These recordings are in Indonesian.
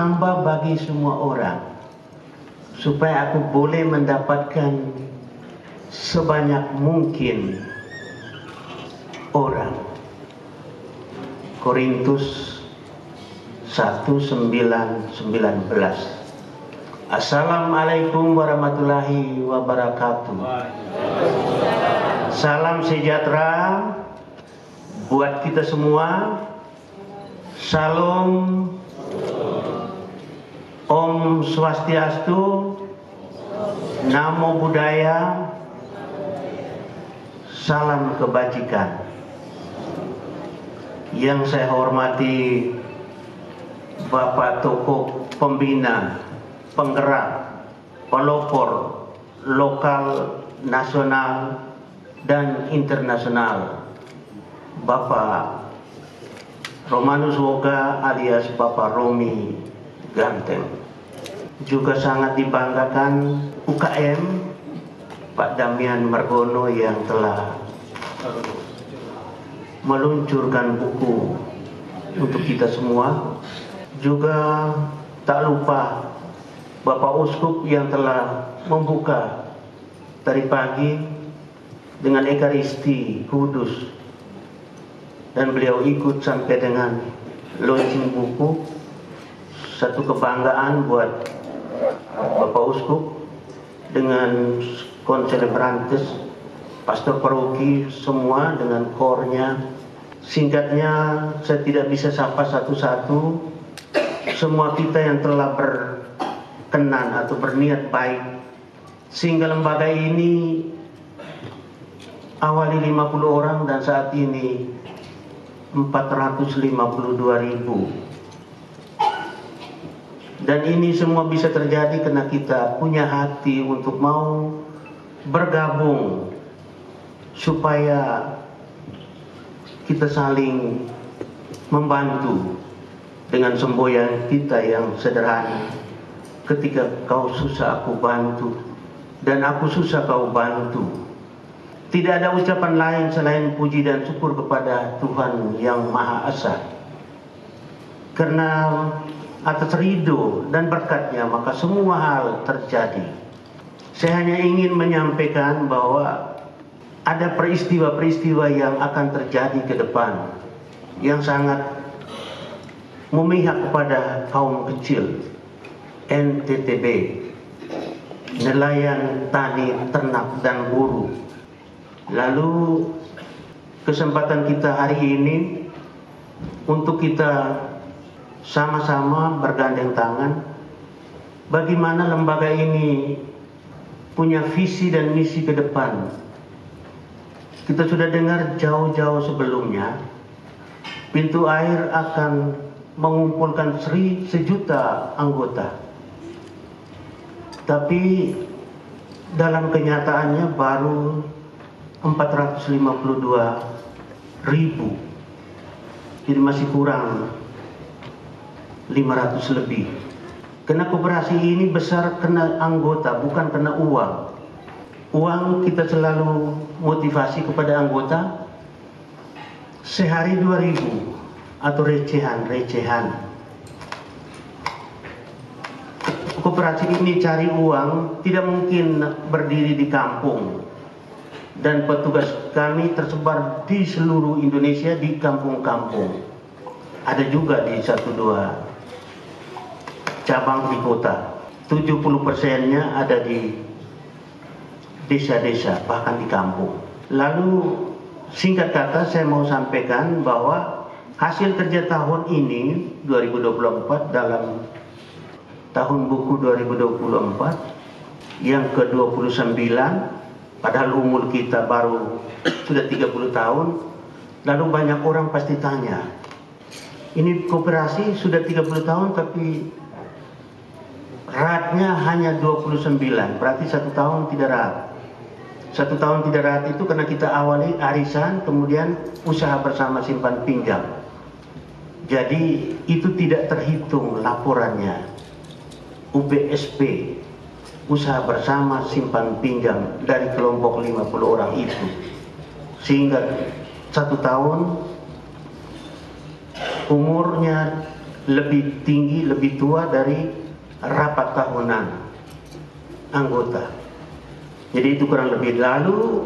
hamba bagi semua orang, supaya aku boleh mendapatkan sebanyak mungkin orang. Korintus 1:9-19. Assalamualaikum warahmatullahi wabarakatuh. Salam sejahtera buat kita semua. Salam, Om Swastiastu, Namo Buddhaya, salam kebajikan. Yang saya hormati Bapak Tokoh Pembina, Penggerak, Pelopor lokal, nasional, dan internasional, Bapak Romanus Woga alias Bapak Romi Ganteng. Juga sangat dibanggakan UKM Pak Damian Margono yang telah meluncurkan buku untuk kita semua. Juga tak lupa Bapak Uskup yang telah membuka dari pagi dengan Ekaristi Kudus, dan beliau ikut sampai dengan launching buku. Satu kebanggaan buat Bapak Uskup dengan konselebrantes, pastor paroki semua dengan kornya. Singkatnya, saya tidak bisa sapa satu-satu. Semua kita yang telah berkenan atau berniat baik sehingga lembaga ini awali 50 orang dan saat ini 452.000. Dan ini semua bisa terjadi karena kita punya hati untuk mau bergabung supaya kita saling membantu dengan semboyan kita yang sederhana. Ketika kau susah aku bantu, dan aku susah kau bantu. Tidak ada ucapan lain selain puji dan syukur kepada Tuhan Yang Maha Esa. Karena atas ridho dan berkatnya maka semua hal terjadi. Saya hanya ingin menyampaikan bahwa ada peristiwa-peristiwa yang akan terjadi ke depan yang sangat memihak kepada kaum kecil, NTTB, nelayan, tani, ternak, dan buruh. Lalu kesempatan kita hari ini untuk kita sama-sama bergandeng tangan bagaimana lembaga ini punya visi dan misi ke depan. Kita sudah dengar jauh-jauh sebelumnya Pintu Air akan mengumpulkan 1 juta anggota, tapi dalam kenyataannya baru 452.000, jadi masih kurang 500 lebih. Karena koperasi ini besar kena anggota, bukan kena uang. Uang kita selalu motivasi kepada anggota, sehari 2.000 atau recehan. Koperasi ini cari uang, tidak mungkin berdiri di kampung. Dan petugas kami tersebar di seluruh Indonesia di kampung-kampung. Ada juga di 1-2 cabang di kota. 70%-nya ada di desa-desa, bahkan di kampung. Lalu singkat kata saya mau sampaikan bahwa hasil kerja tahun ini 2024 dalam tahun buku 2024 yang ke-29, padahal umur kita baru sudah 30 tahun. Lalu banyak orang pasti tanya, ini koperasi sudah 30 tahun tapi ratnya hanya 29, berarti 1 tahun tidak rat. 1 tahun tidak rat itu karena kita awali arisan, kemudian usaha bersama simpan pinjam. Jadi itu tidak terhitung laporannya. UBSP, usaha bersama simpan pinjam dari kelompok 50 orang itu. Sehingga 1 tahun umurnya lebih tinggi, lebih tua dari rapat tahunan anggota. Jadi itu kurang lebih. Lalu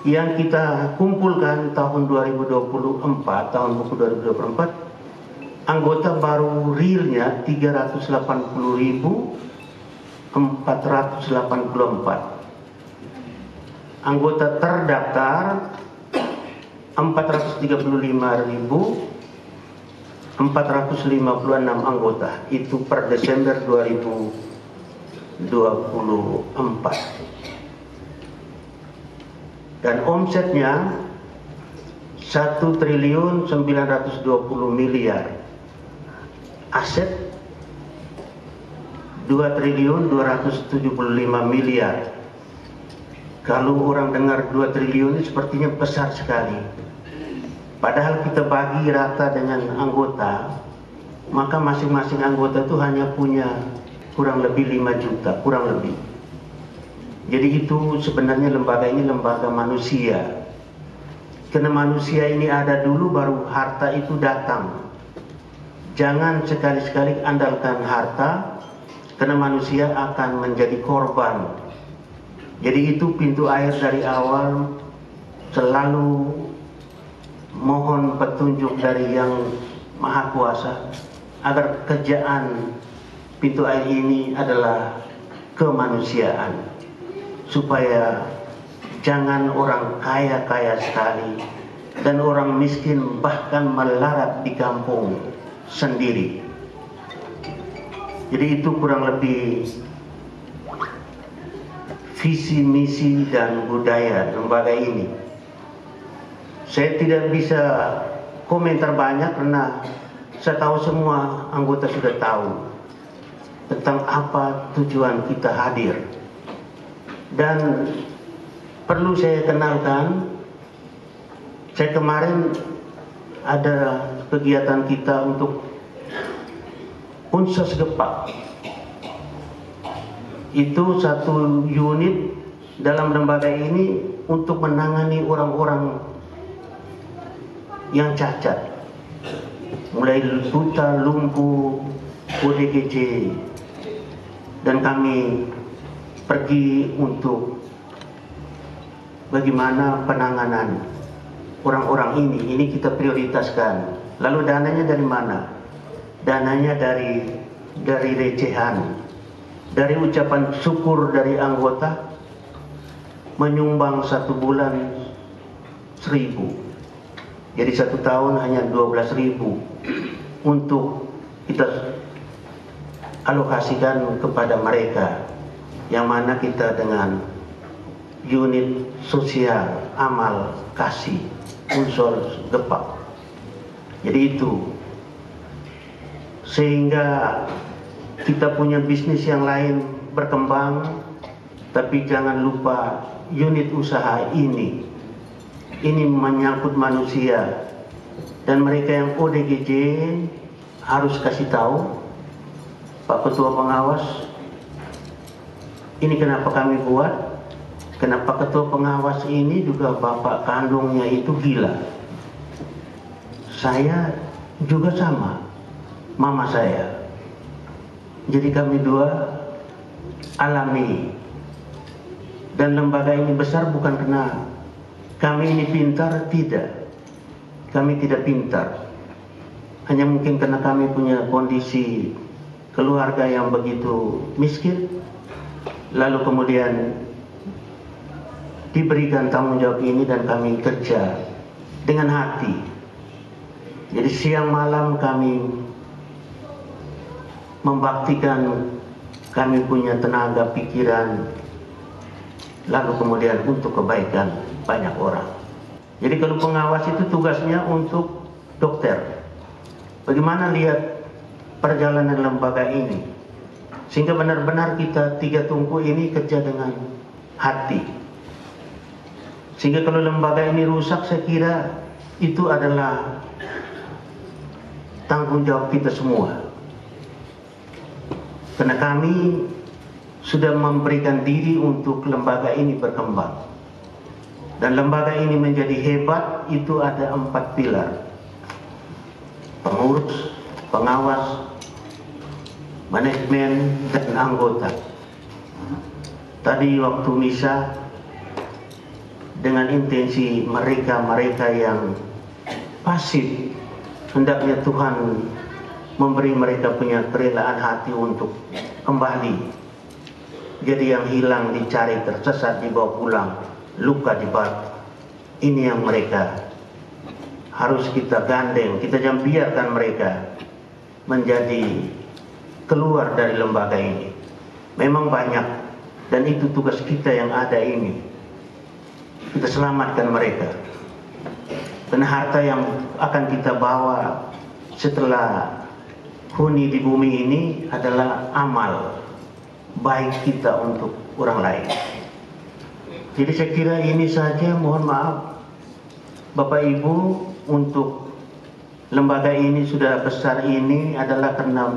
yang kita kumpulkan tahun 2024, tahun buku 2024, anggota baru realnya 380.484. Anggota terdaftar 435.456 anggota. Itu per Desember 2024. Dan omsetnya 1.920 miliar. Aset 2.275 miliar. Kalau orang dengar 2 triliun ini sepertinya besar sekali. Padahal kita bagi rata dengan anggota, maka masing-masing anggota itu hanya punya kurang lebih 5 juta, kurang lebih. Jadi itu sebenarnya lembaga ini lembaga manusia. Karena manusia ini ada dulu baru harta itu datang. Jangan sekali-sekali andalkan harta, karena manusia akan menjadi korban. Jadi itu pintu air dari awal, selalu mohon petunjuk dari Yang Maha Kuasa agar kerjaan pintu air ini adalah kemanusiaan, supaya jangan orang kaya-kaya sekali dan orang miskin bahkan melarat di kampung sendiri. Jadi itu kurang lebih visi, misi, dan budaya lembaga ini. Saya tidak bisa komentar banyak karena saya tahu semua anggota sudah tahu tentang apa tujuan kita hadir. Dan perlu saya kenalkan, saya kemarin ada kegiatan kita untuk Unsos Gepak. Itu satu unit dalam lembaga ini untuk menangani orang-orang yang cacat, mulai buta, lumpuh, ODGJ, dan kami pergi untuk bagaimana penanganan orang-orang ini. Ini kita prioritaskan. Lalu dananya dari mana? Dananya dari recehan, dari ucapan syukur dari anggota, menyumbang 1 bulan 1.000. Jadi 1 tahun hanya 12.000 untuk kita alokasikan kepada mereka, yang mana kita dengan unit sosial amal kasih unsur Gepak. Jadi itu, sehingga kita punya bisnis yang lain berkembang, tapi jangan lupa unit usaha ini menyangkut manusia. Dan mereka yang ODGJ harus kasih tahu Pak Ketua Pengawas, ini kenapa kami buat, kenapa Ketua Pengawas ini juga bapak kandungnya itu gila. Saya juga sama, mama saya. Jadi kami dua alami. Dan lembaga ini besar bukan karena kami ini pintar, tidak. Kami tidak pintar. Hanya mungkin karena kami punya kondisi keluarga yang begitu miskin, lalu kemudian diberikan tanggung jawab ini dan kami kerja dengan hati. Jadi siang malam kami membaktikan, kami punya tenaga pikiran, lalu kemudian untuk kebaikan banyak orang. Jadi kalau pengawas itu tugasnya untuk dokter, bagaimana lihat perjalanan lembaga ini, sehingga benar-benar kita 3 tungku ini kerja dengan hati. Sehingga kalau lembaga ini rusak, saya kira itu adalah tanggung jawab kita semua. Karena kami sudah memberikan diri untuk lembaga ini berkembang. Dan lembaga ini menjadi hebat, itu ada 4 pilar. Pengurus, pengawas, manajemen, dan anggota. Tadi waktu misa, dengan intensi mereka yang pasif, hendaknya Tuhan memberi mereka punya kerelaan hati untuk kembali. Jadi yang hilang dicari, tersesat dibawa pulang, luka dibatu. Ini yang mereka harus kita gandeng, kita jangan biarkan mereka menjadi keluar dari lembaga ini. Memang banyak, dan itu tugas kita yang ada ini. Kita selamatkan mereka. Dan harta yang akan kita bawa setelah huni di bumi ini adalah amal baik kita untuk orang lain. Jadi saya kira ini saja, mohon maaf Bapak Ibu, untuk lembaga ini sudah besar ini adalah karena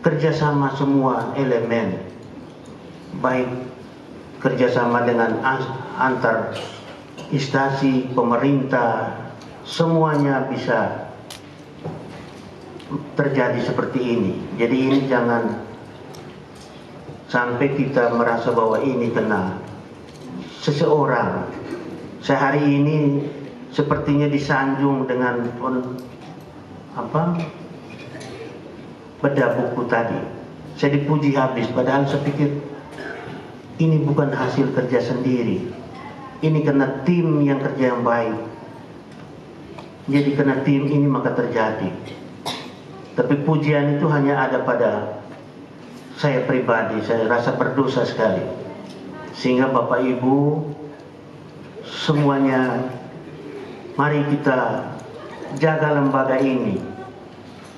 kerjasama semua elemen, baik kerjasama dengan antar instansi pemerintah, semuanya bisa terjadi seperti ini. Jadi ini jangan sampai kita merasa bahwa ini kena seseorang. Saya hari ini sepertinya disanjung dengan bedah buku tadi. Saya dipuji habis, padahal saya pikir ini bukan hasil kerja sendiri. Ini karena tim yang kerja yang baik. Jadi karena tim ini maka terjadi. Tapi pujian itu hanya ada pada saya pribadi. Saya rasa berdosa sekali. Sehingga Bapak Ibu semuanya, mari kita jaga lembaga ini.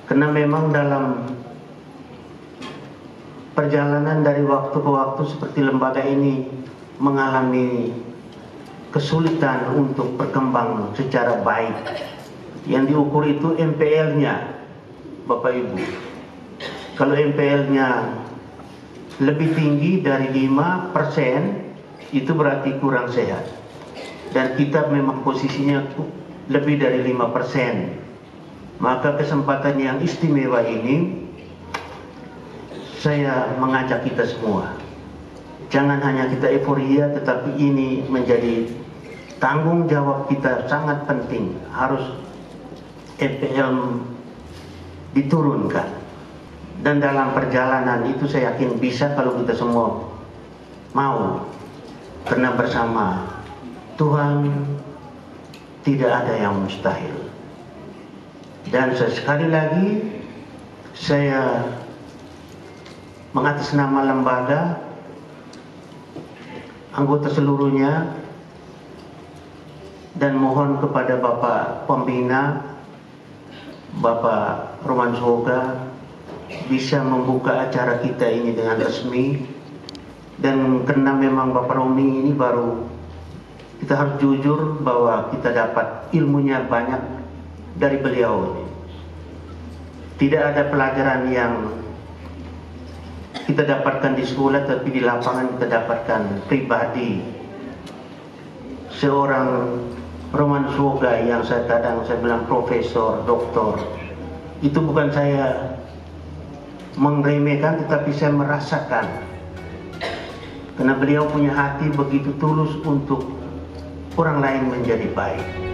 Karena memang dalam perjalanan dari waktu ke waktu seperti lembaga ini mengalami kesulitan untuk berkembang secara baik. Yang diukur itu MPL-nya, Bapak Ibu. Kalau MPL-nya lebih tinggi dari 5%, itu berarti kurang sehat. Dan kita memang posisinya lebih dari 5%. Maka kesempatan yang istimewa ini, saya mengajak kita semua. Jangan hanya kita euforia, tetapi ini menjadi tanggung jawab kita sangat penting. Harus MPL diturunkan. Dan dalam perjalanan itu saya yakin bisa kalau kita semua mau. Karena bersama Tuhan tidak ada yang mustahil. Dan sekali lagi saya mengatas nama lembaga, anggota seluruhnya, dan mohon kepada Bapak Pembina, Bapak Roman Suhoga, bisa membuka acara kita ini dengan resmi. Dan karena memang Bapak Romi ini baru, kita harus jujur bahwa kita dapat ilmunya banyak dari beliau. Tidak ada pelajaran yang kita dapatkan di sekolah, tapi di lapangan kita dapatkan pribadi. Seorang Roman Suhoga yang saya bilang profesor, doktor, itu bukan saya meremehkan, tetapi saya merasakan. Karena beliau punya hati begitu tulus untuk orang lain menjadi baik.